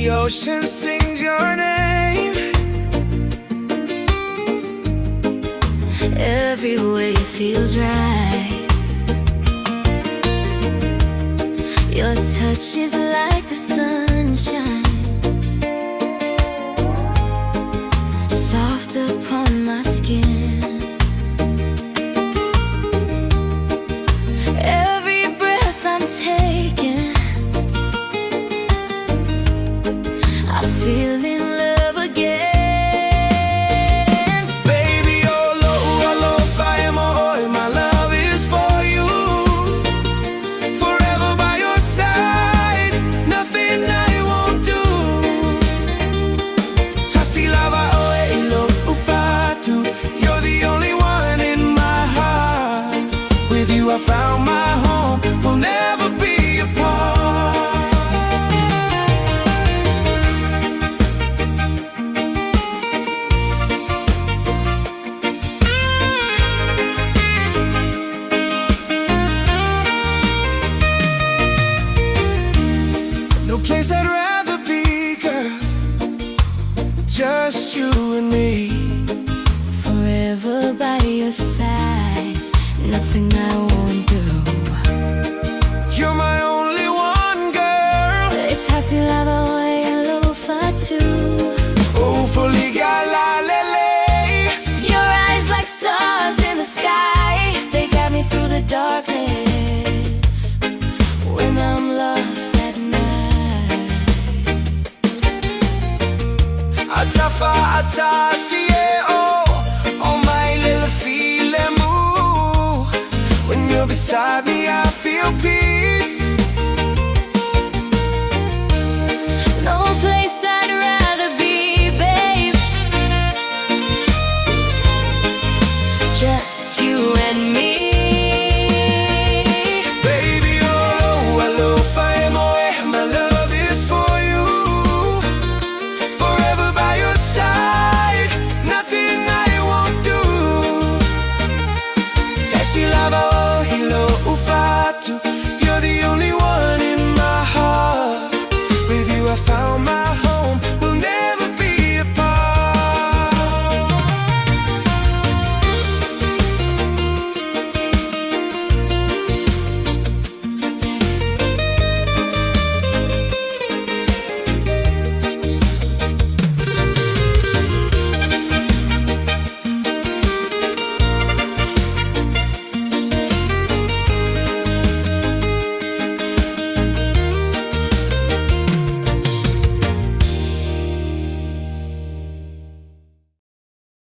The ocean sings your name. Every way feels right. Your touch is like the sunshine, soft upon my skin. Every breath I'm taking, I feel in love again. Baby, Alofa, my love is for you. Forever by your side, nothing I won't do. Lava, you're the only one in my heart. With you I found my home, we'll never be apart. No place I'd rather be, girl, just you and me. Forever by your side, nothing I won't do. You're my only one, girl. Alofa too. Oh, Your eyes like stars in the sky, they guide me through the darkness when I'm lost at night. When you're beside me, I feel peace.